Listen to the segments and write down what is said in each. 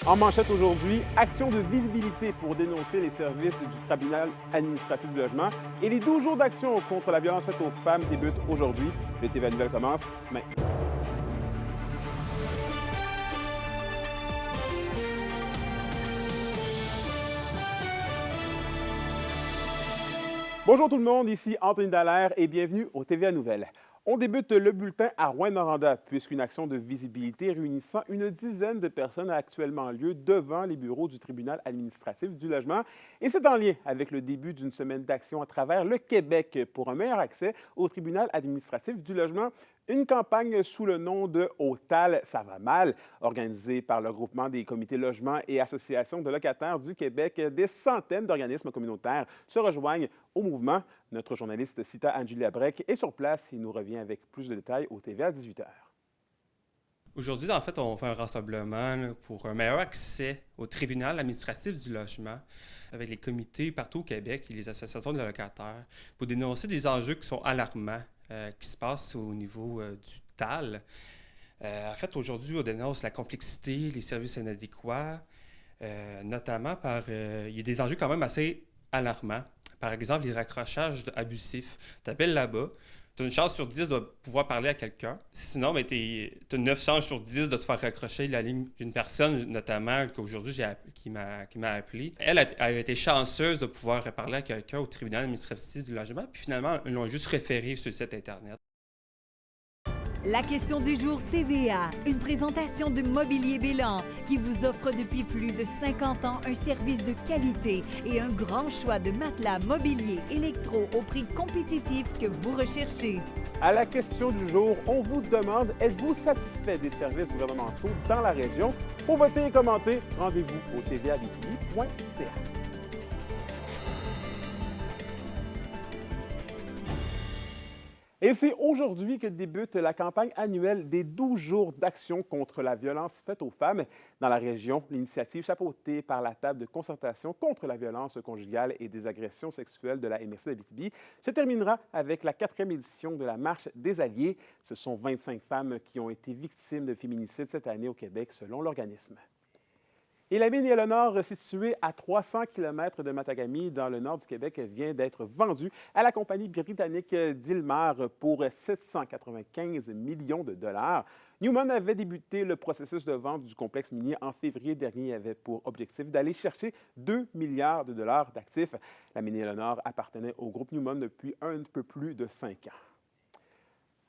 En manchette aujourd'hui, action de visibilité pour dénoncer les services du tribunal administratif du logement et les 12 jours d'action contre la violence faite aux femmes débutent aujourd'hui. Le TVA Nouvelle commence maintenant. Bonjour tout le monde, ici Anthony Dallaire et bienvenue au TVA Nouvelle. On débute le bulletin à Rouyn-Noranda puisqu'une action de visibilité réunissant une dizaine de personnes a actuellement lieu devant les bureaux du tribunal administratif du logement et c'est en lien avec le début d'une semaine d'action à travers le Québec pour un meilleur accès au tribunal administratif du logement. Une campagne sous le nom de OTAL, ça va mal, organisée par le groupement des comités logement et associations de locataires du Québec. Des centaines d'organismes communautaires se rejoignent au mouvement. Notre journaliste Sita Anjuli Abrek est sur place. Il nous revient avec plus de détails au TVA à 18h. Aujourd'hui, en fait, on fait un rassemblement pour un meilleur accès au tribunal administratif du logement avec les comités partout au Québec et les associations de locataires pour dénoncer des enjeux qui sont alarmants qui se passent au niveau du TAL. En fait, aujourd'hui, on dénonce la complexité, les services inadéquats, notamment il y a des enjeux quand même assez alarmants. Par exemple, les raccrochages abusifs. Tu appelles là-bas, tu as une chance sur 10 de pouvoir parler à quelqu'un. Sinon, tu as 9 chances sur 10 de te faire raccrocher la ligne d'une personne, notamment qu'aujourd'hui qui m'a appelé. Elle a été chanceuse de pouvoir parler à quelqu'un au tribunal administratif du logement, puis finalement, ils l'ont juste référé sur le site Internet. La question du jour TVA, une présentation de Mobilier Bélan qui vous offre depuis plus de 50 ans un service de qualité et un grand choix de matelas mobilier électro au prix compétitif que vous recherchez. À la question du jour, on vous demande, êtes-vous satisfait des services gouvernementaux dans la région? Pour voter et commenter, rendez-vous au tvaabitibi.ca. Et c'est aujourd'hui que débute la campagne annuelle des 12 jours d'action contre la violence faite aux femmes dans la région. L'initiative chapeautée par la table de concertation contre la violence conjugale et des agressions sexuelles de la MRC d'Abitibi se terminera avec la 4e édition de la Marche des Alliés. Ce sont 25 femmes qui ont été victimes de féminicide cette année au Québec, selon l'organisme. Et la mine Éléonore, située à 300 km de Matagami, dans le nord du Québec, vient d'être vendue à la compagnie britannique Dilmar pour 795 millions de dollars. Newmont avait débuté le processus de vente du complexe minier en février dernier et avait pour objectif d'aller chercher 2 milliards de dollars d'actifs. La mine Éléonore appartenait au groupe Newmont depuis un peu plus de 5 ans.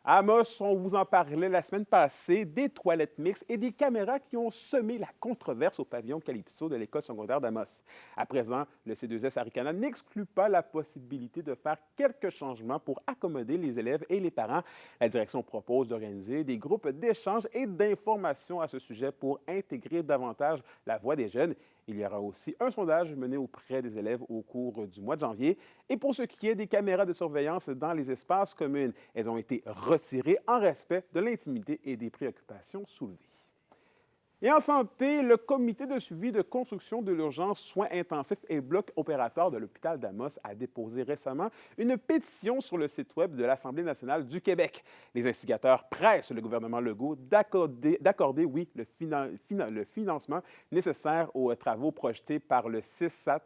À Amos, on vous en parlait la semaine passée, des toilettes mixtes et des caméras qui ont semé la controverse au pavillon Calypso de l'école secondaire d'Amos. À présent, le C2S Arikana n'exclut pas la possibilité de faire quelques changements pour accommoder les élèves et les parents. La direction propose d'organiser des groupes d'échange et d'information à ce sujet pour intégrer davantage la voix des jeunes. Il y aura aussi un sondage mené auprès des élèves au cours du mois de janvier. Et pour ce qui est des caméras de surveillance dans les espaces communs, elles ont été retirées en respect de l'intimité et des préoccupations soulevées. Et en santé, le comité de suivi de construction de l'urgence soins intensifs et bloc opérateur de l'hôpital d'Amos a déposé récemment une pétition sur le site web de l'Assemblée nationale du Québec. Les instigateurs pressent le gouvernement Legault d'accorder le financement nécessaire aux travaux projetés par le CISAT.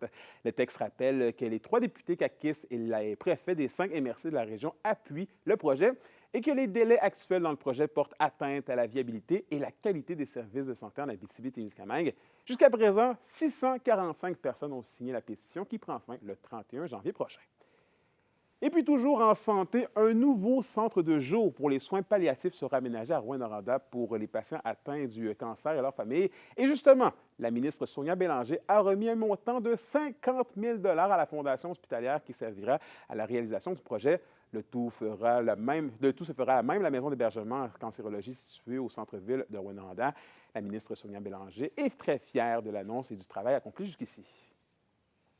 Le texte rappelle que les 3 députés caquistes et les préfets des 5 MRC de la région appuient le projet et que les délais actuels dans le projet portent atteinte à la viabilité et la qualité des services de santé en Abitibi-Témiscamingue. Jusqu'à présent, 645 personnes ont signé la pétition qui prend fin le 31 janvier prochain. Et puis toujours en santé, un nouveau centre de jour pour les soins palliatifs sera aménagé à Rouyn-Noranda pour les patients atteints du cancer et leurs familles. Et justement, la ministre Sonia Bélanger a remis un montant de 50 000 $ à la Fondation hospitalière qui servira à la réalisation du projet. Le tout se fera à même la maison d'hébergement en cancérologie située au centre-ville de Rouyn-Noranda. La ministre Sonia Bélanger est très fière de l'annonce et du travail accompli jusqu'ici.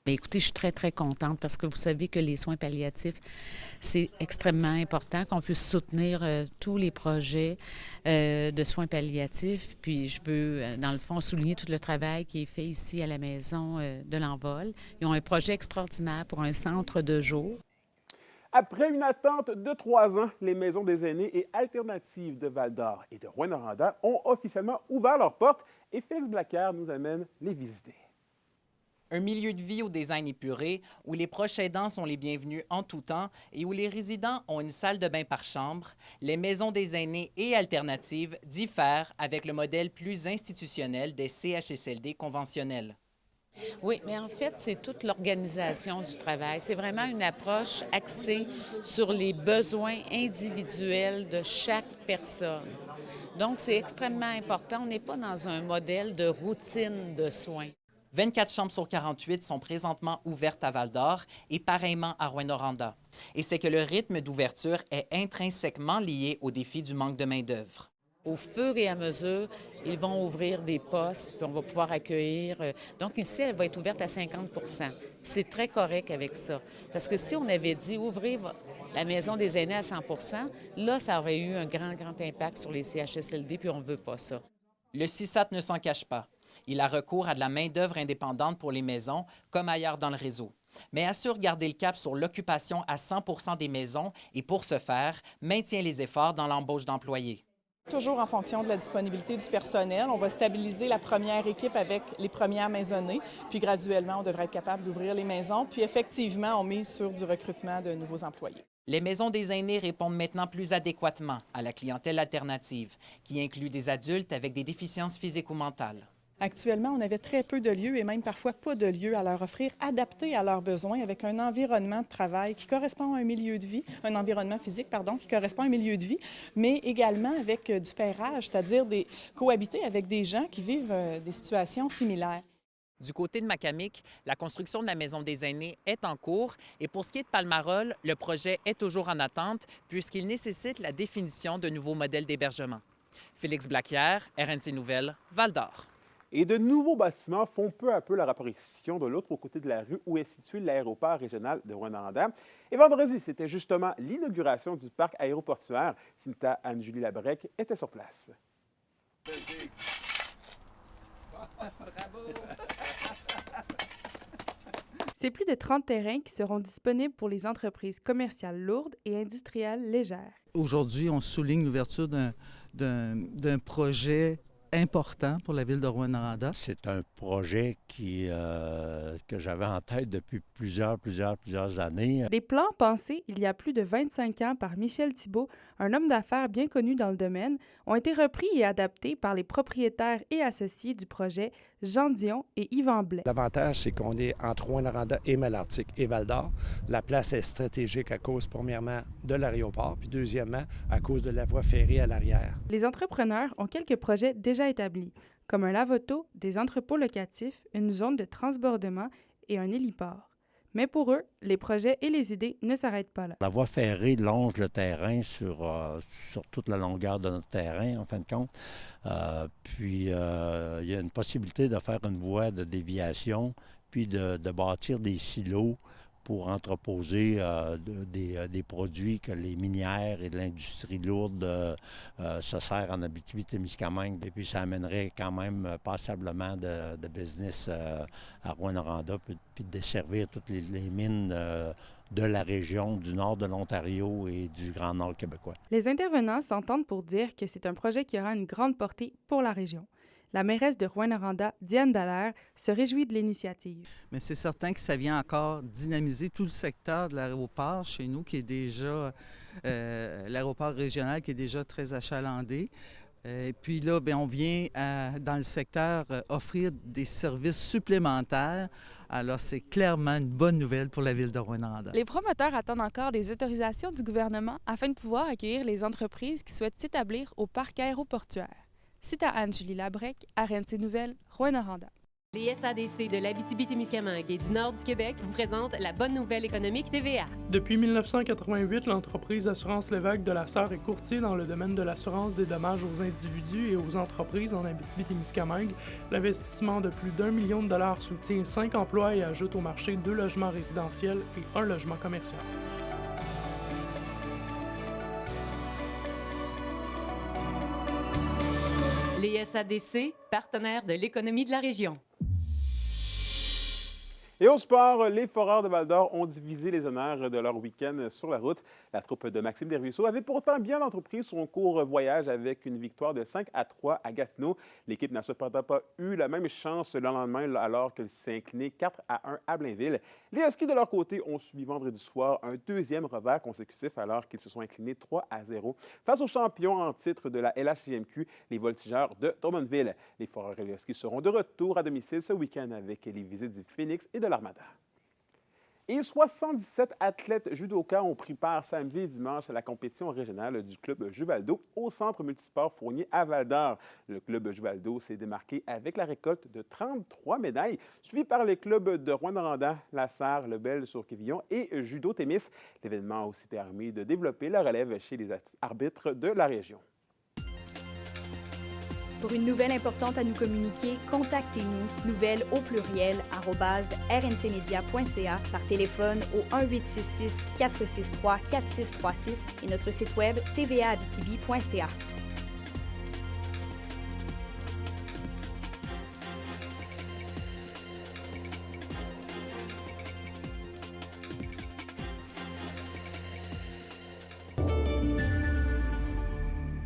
Bien, écoutez, je suis très, très contente parce que vous savez que les soins palliatifs, c'est extrêmement important qu'on puisse soutenir tous les projets de soins palliatifs. Puis je veux, dans le fond, souligner tout le travail qui est fait ici à la maison de l'Envol. Ils ont un projet extraordinaire pour un centre de jour. Après une attente de 3 ans, les maisons des aînés et alternatives de Val-d'Or et de Rouyn-Noranda ont officiellement ouvert leurs portes et Félix Blaquière nous amène les visiter. Un milieu de vie au design épuré, où les proches aidants sont les bienvenus en tout temps et où les résidents ont une salle de bain par chambre, les maisons des aînés et alternatives diffèrent avec le modèle plus institutionnel des CHSLD conventionnels. Oui, mais en fait, c'est toute l'organisation du travail. C'est vraiment une approche axée sur les besoins individuels de chaque personne. Donc, c'est extrêmement important. On n'est pas dans un modèle de routine de soins. 24 chambres sur 48 sont présentement ouvertes à Val-d'Or et pareillement à Rouyn-Noranda. Et c'est que le rythme d'ouverture est intrinsèquement lié au défi du manque de main-d'œuvre. Au fur et à mesure, ils vont ouvrir des postes, puis on va pouvoir accueillir. Donc ici, elle va être ouverte à 50 %. C'est très correct avec ça. Parce que si on avait dit ouvrir la maison des aînés à 100 % là, ça aurait eu un grand impact sur les CHSLD, puis on ne veut pas ça. Le CISAT ne s'en cache pas. Il a recours à de la main-d'œuvre indépendante pour les maisons, comme ailleurs dans le réseau, mais assure garder le cap sur l'occupation à 100 % des maisons et, pour ce faire, maintient les efforts dans l'embauche d'employés. Toujours en fonction de la disponibilité du personnel. On va stabiliser la première équipe avec les premières maisonnées, puis graduellement, on devrait être capable d'ouvrir les maisons. Puis effectivement, on mise sur du recrutement de nouveaux employés. Les maisons des aînés répondent maintenant plus adéquatement à la clientèle alternative, qui inclut des adultes avec des déficiences physiques ou mentales. Actuellement, on avait très peu de lieux et même parfois pas de lieux à leur offrir, adaptés à leurs besoins, avec un environnement de travail qui correspond à un milieu de vie, un environnement physique, pardon, qui correspond à un milieu de vie, mais également avec du pairage, c'est-à-dire cohabiter avec des gens qui vivent des situations similaires. Du côté de Macamic, la construction de la Maison des aînés est en cours et pour ce qui est de Palmarol, le projet est toujours en attente puisqu'il nécessite la définition de nouveaux modèles d'hébergement. Félix Blaquière, RNC Nouvelles, Val-d'Or. Et de nouveaux bâtiments font peu à peu la apparition de l'autre côté de la rue où est situé l'aéroport régional de Rouyn-Noranda. Et vendredi, c'était justement l'inauguration du parc aéroportuaire. Cynthia Anne-Julie Labrec était sur place. C'est plus de 30 terrains qui seront disponibles pour les entreprises commerciales lourdes et industrielles légères. Aujourd'hui, on souligne l'ouverture d'un projet important pour la ville de Rouyn-Noranda. C'est un projet que j'avais en tête depuis plusieurs années. Des plans pensés il y a plus de 25 ans par Michel Thibault, un homme d'affaires bien connu dans le domaine, ont été repris et adaptés par les propriétaires et associés du projet, Jean Dion et Yvan Blais. L'avantage, c'est qu'on est entre Rouyn-Noranda et Malartic et Val-d'Or. La place est stratégique à cause, premièrement, de l'aéroport, puis deuxièmement, à cause de la voie ferrée à l'arrière. Les entrepreneurs ont quelques projets déjà établis, comme un lave-auto, des entrepôts locatifs, une zone de transbordement et un héliport. Mais pour eux, les projets et les idées ne s'arrêtent pas là. La voie ferrée longe le terrain sur toute la longueur de notre terrain, en fin de compte. Puis, il y a une possibilité de faire une voie de déviation, puis de bâtir des silos pour entreposer des produits que les minières et l'industrie lourde se servent en Abitibi-Témiscamingue. Et puis ça amènerait quand même passablement de business à Rouyn-Noranda, puis de desservir toutes les mines de la région du nord de l'Ontario et du Grand Nord québécois. Les intervenants s'entendent pour dire que c'est un projet qui aura une grande portée pour la région. La mairesse de Rouyn-Noranda, Diane Dallaire, se réjouit de l'initiative. Mais c'est certain que ça vient encore dynamiser tout le secteur de l'aéroport chez nous, qui est déjà l'aéroport régional qui est déjà très achalandé. Et puis là, bien, on vient dans le secteur offrir des services supplémentaires. Alors, c'est clairement une bonne nouvelle pour la ville de Rouyn-Noranda. Les promoteurs attendent encore des autorisations du gouvernement afin de pouvoir accueillir les entreprises qui souhaitent s'établir au parc aéroportuaire. C'est à Anne-Julie Labrec, RNC Nouvelles, Rouyn-Noranda. Les SADC de l'Abitibi-Témiscamingue et du nord du Québec vous présentent la bonne nouvelle économique TVA. Depuis 1988, l'entreprise Assurance Lévesque de la Sarre est courtier dans le domaine de l'assurance des dommages aux individus et aux entreprises en Abitibi-Témiscamingue. L'investissement de plus d'1 million de dollars soutient 5 emplois et ajoute au marché 2 logements résidentiels et 1 logement commercial. Les SADC, partenaires de l'économie de la région. Et au sport, les Foreurs de Val-d'Or ont divisé les honneurs de leur week-end sur la route. La troupe de Maxime Desruisseaux avait pourtant bien entrepris son court voyage avec une victoire de 5-3 à Gatineau. L'équipe n'a cependant pas eu la même chance le lendemain alors qu'elle s'est inclinée 4-1 à Blainville. Les Huskies, de leur côté, ont subi vendredi soir un deuxième revers consécutif alors qu'ils se sont inclinés 3-0 face aux champions en titre de la LHJMQ, les Voltigeurs de Drummondville. Les Foreurs et les Huskies seront de retour à domicile ce week-end avec les visites du Phoenix et de l'Armada. Et 77 athlètes judokas ont pris part samedi et dimanche à la compétition régionale du club Juvaldo au centre multisport Fournier à Val-d'Or. Le club Juvaldo s'est démarqué avec la récolte de 33 médailles, suivi par les clubs de Rouyn-Noranda, La Sarre, Lebel sur Quévillon et Judo Témis. L'événement a aussi permis de développer la relève chez les arbitres de la région. Pour une nouvelle importante à nous communiquer, contactez-nous, nouvelles au pluriel, @rncmedia.ca, par téléphone au 1-866-463-4636 et notre site web tvaabitibi.ca.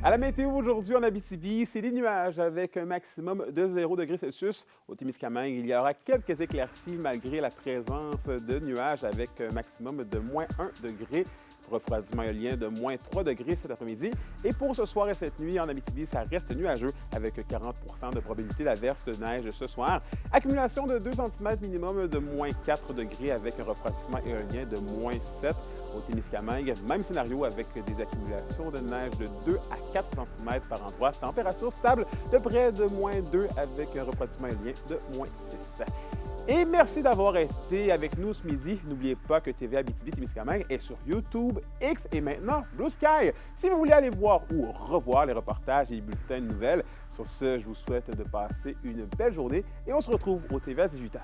À la météo aujourd'hui en Abitibi, c'est des nuages avec un maximum de 0 degrés Celsius. Au Témiscamingue, il y aura quelques éclaircies malgré la présence de nuages avec un maximum de -1 degré. Refroidissement éolien de -3 degrés cet après-midi. Et pour ce soir et cette nuit en Abitibi, ça reste nuageux avec 40 de probabilité d'averse de neige ce soir. Accumulation de 2 cm minimum de -4 degrés avec un refroidissement éolien de -7. Au Témiscamingue, même scénario avec des accumulations de neige de 2 à 4 cm par endroit. Température stable de près de -2 avec un refroidissement éolien de -6. Et merci d'avoir été avec nous ce midi. N'oubliez pas que TVA Abitibi-Témiscamingue est sur YouTube, X et maintenant Blue Sky. Si vous voulez aller voir ou revoir les reportages et les bulletins de nouvelles, sur ce, je vous souhaite de passer une belle journée et on se retrouve au TVA 18h.